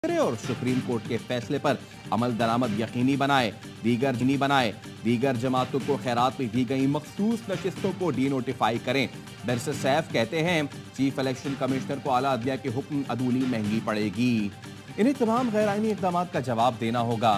करे और supreme court के फैसले पर अमल दरामद यकीनी बनाए। दीगर जमातों को खैरात में दी गई मखसूस नशिस्तों को डीनोटिफाई करें। बैरिस्टर सैफ कहते हैं चीफ इलेक्शन कमिश्नर को आला अदलिया के हुक्म अदूली महंगी पड़ेगी। इन्हें तमाम गैर आईनी इक़दाम का जवाब देना होगा।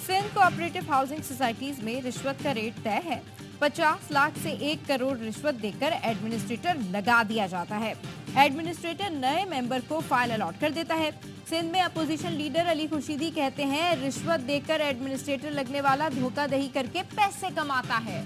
सिंध कोऑपरेटिव हाउसिंग सोसाइटीज में रिश्वत का रेट तय है। 50 लाख से 1 करोड़ रिश्वत देकर एडमिनिस्ट्रेटर लगा दिया जाता है। एडमिनिस्ट्रेटर नए मेंबर को फाइल अलॉट कर देता है। सिंध में अपोजिशन लीडर अली खुर्शीदी कहते हैं रिश्वत देकर एडमिनिस्ट्रेटर लगने वाला धोखाधड़ी करके पैसे कमाता है।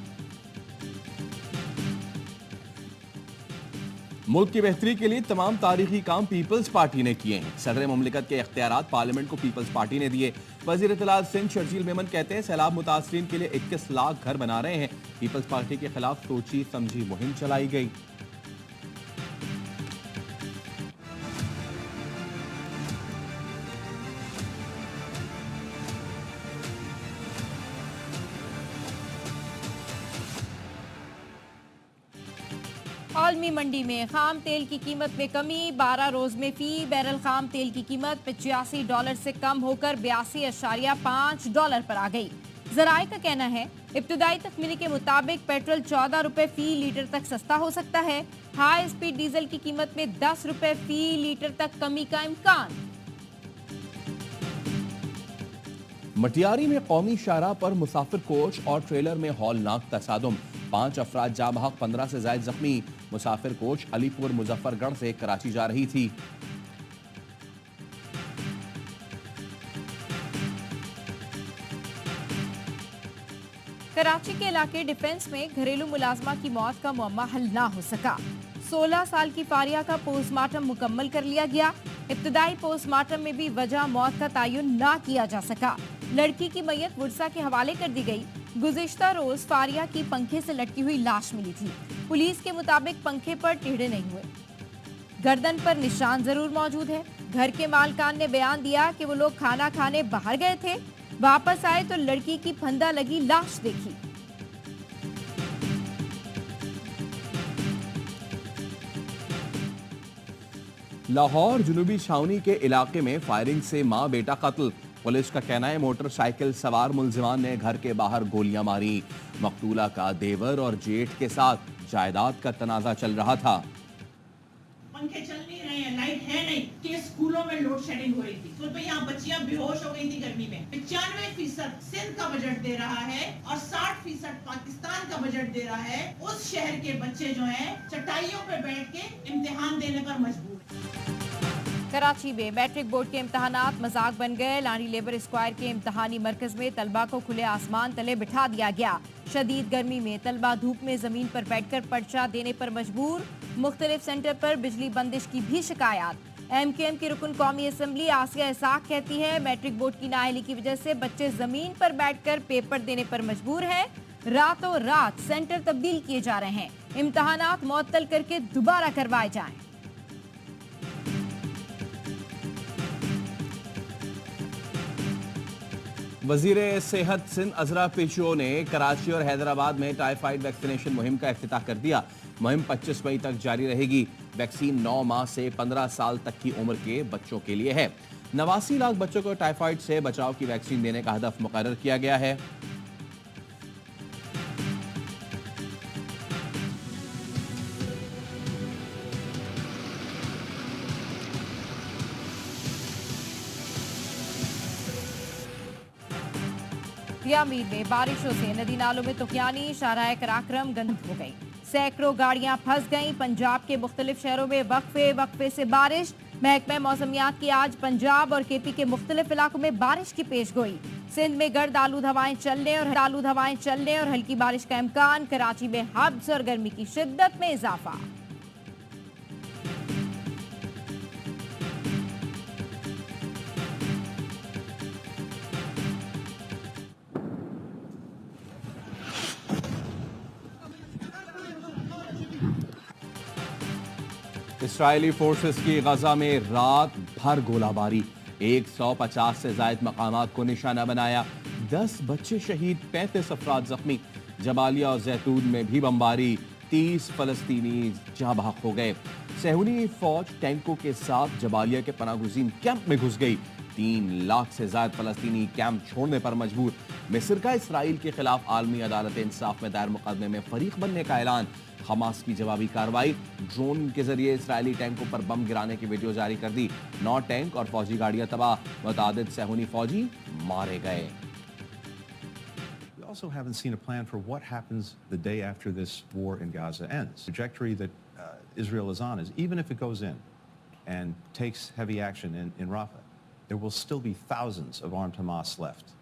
मुल्क की बेहतरी के लिए तमाम तारीखी काम पीपल्स पार्टी ने किए हैं। सदर मुमलिकत के इख्तियारात पार्लियामेंट को पीपल्स पार्टी ने दिए। वजीर इत्तलात सिंध शर्जील मेमन कहते हैं सैलाब मुतासरीन के लिए 21 लाख घर बना रहे हैं। पीपल्स पार्टी के खिलाफ सोची समझी मुहिम चलाई गई। आलमी मंडी में खाम तेल की कीमत में कमी। 12 रोज में फी बैरल खाम तेल की कीमत $85 से कम होकर $82.5 पर आ गई। जराये का कहना है इब्तदाई तखमीने के मुताबिक पेट्रोल ₹14 फी लीटर तक सस्ता हो सकता है। हाई स्पीड डीजल की कीमत में ₹10 फी लीटर तक कमी का इम्कान। मटियारी में कौमी शाहराह पर मुसाफिर कोच और ट्रेलर में हौलनाक तसादुम। 5 अफराद जाँ बहक, 15 से ज्यादा जख्मी। मुसाफिर कोच अलीपुर मुजफ्फरगढ़ से कराची जा रही थी। कराची के इलाके डिफेंस में घरेलू मुलाजमा की मौत का मुअम्मा हल ना हो सका। 16 साल की फारिया का पोस्टमार्टम मुकम्मल कर लिया गया। इब्तदाई पोस्टमार्टम में भी वजह मौत का तयन ना किया जा सका। लड़की की मैयत वुरसा के हवाले कर दी गई। गुज़िश्ता रोज फारिया की पंखे से लटकी हुई लाश मिली थी। पुलिस के मुताबिक पंखे पर टेढ़े नहीं हुए, गर्दन पर निशान जरूर मौजूद है। घर के मालकान ने बयान दिया कि वो लोग खाना खाने बाहर गए थे, वापस आए तो लड़की की फंदा लगी लाश देखी। लाहौर जुनूबी छावनी के इलाके में फायरिंग से मां बेटा कत्ल। पुलिस का कहना है मोटरसाइकिल सवार मुलजिमान ने घर के बाहर गोलियां मारी। मकतूला का देवर और जेठ के साथ जायदाद का तनाजा चल रहा था। पंखे चल नहीं रहे हैं, लाइट है नहीं कि स्कूलों में लोड शेडिंग हो रही थी, तो यहाँ बच्चियां बेहोश हो गई थी गर्मी में। 95% सिंध का बजट दे रहा है और 60% पाकिस्तान का बजट दे रहा है। उस शहर के बच्चे जो हैं चटाइयों पे बैठ के इम्तिहान देने पर मजबूर। कराची में मैट्रिक बोर्ड के इम्तहानात मजाक बन गए। लानी लेबर स्क्वायर के इम्तहानी मरकज में तलबा को खुले आसमान तले बिठा दिया गया। शदीद गर्मी में तलबा धूप में जमीन पर बैठकर पर्चा देने पर मजबूर। मुख्तलिफ सेंटर पर बिजली बंदिश की भी शिकायत। MKM की रुकन कौमी असम्बली आसिया इसाक कहती है मैट्रिक बोर्ड की नाअहली की वजह से बच्चे जमीन पर बैठकर पेपर देने पर मजबूर हैं। रातों रात सेंटर तब्दील किए जा रहे हैं। इम्तहानात मुअत्तल करके दोबारा करवाए जाएं। वजीर सेहत सिंध अजरा पिशो ने कराची और हैदराबाद में टाइफाइड वैक्सीनेशन मुहिम का इफ्तिताह कर दिया। मुहिम 25 मई तक जारी रहेगी। वैक्सीन 9 माह से 15 साल तक की उम्र के बच्चों के लिए है। 89 लाख बच्चों को टाइफाइड से बचाव की वैक्सीन देने का हदफ मुकर्रर किया गया है। यामीर में बारिशों से नदी नालों में तुफयानी, शाहराह कराक्रम गंद हो गई। सैकड़ों गाड़ियां फंस गईं। पंजाब के मुख्तलिफ शहरों में वक्फे से बारिश। महकमा मौसमियात की आज पंजाब और KP के मुख्तलिफ इलाकों में बारिश की पेशगोई। सिंध में गर्द आलूद हवाएं चलने और हल्की बारिश का इम्कान। कराची में हब्स और गर्मी की शिद्दत में इजाफा। इसराइली फोर्सेस की गजा में रात भर गोलाबारी। 150 से जायद मकामात को निशाना बनाया। 10 बच्चे शहीद, 35 अफराद जख्मी। जबालिया और जैतून में भी बमबारी। 30 फलस्तीनी जहां बहक हो गए। सहूनी फौज टैंकों के साथ जबालिया के पनागुज़ीन कैंप में घुस गई। 3 लाख से ज्यादा फलस्तीनी कैंप छोड़ने पर मजबूर। मिस्र का इसराइल के खिलाफ आलमी अदालत इंसाफ में दायर मुकदमे में फरीक बनने का ऐलान। हमास की जवाबी कार्रवाई। ड्रोन के जरिए इसराइली टैंकों पर बम गिराने की वीडियो जारी कर दी। 9 टैंक और फौजी गाड़ियां तबाह, मुतादिद सहूनी फौजी मारे गए। We also haven't seen a plan for what happens the day after this war in Gaza ends. The trajectory that Israel is on is even if it goes in and takes heavy action in Rafah, there will still be thousands of armed Hamas left.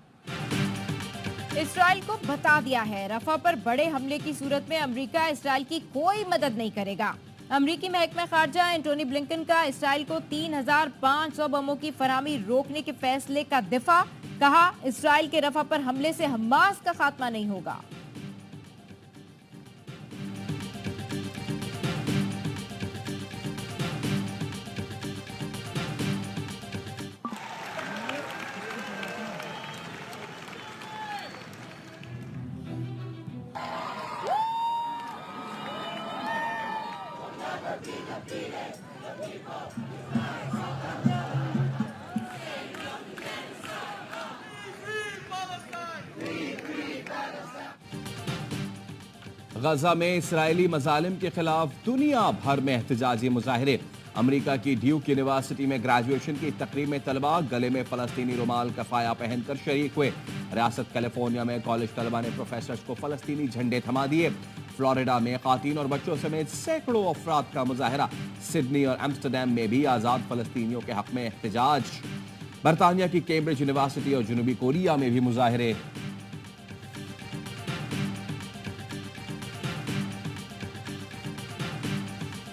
Israel को बता दिया है, रफा पर बड़े हमले की सूरत में America Israel की कोई मदद नहीं करेगा। अमेरिकी महकमा खारजा एंटोनी ब्लिंकन का इसराइल को 3500 बमों की फराहमी रोकने के फैसले का दिफा। कहा, इसराइल के रफा पर हमले से हमास का खात्मा नहीं होगा। गजा में इसराइली मजालिम के खिलाफ दुनिया भर में एहतजाजी मुजाहरे। अमेरिका की ड्यूक यूनिवर्सिटी में ग्रेजुएशन की तकरीब में तलबा गले में फलस्तीनी रुमाल कफाया पहनकर शरीक हुए। रियासत कैलिफोर्निया में कॉलेज तलबा ने प्रोफेसर्स को फलस्तीनी झंडे थमा दिए। फ्लोरिडा में खातीन और बच्चों समेत सैकड़ों अफराद का मुजाहरा। सिडनी और एम्स्टरडैम में भी आजाद फलस्तीनियों के हक में एहतजाज। बरतानिया की कैम्ब्रिज यूनिवर्सिटी और जनूबी कोरिया में भी मुजाहरे।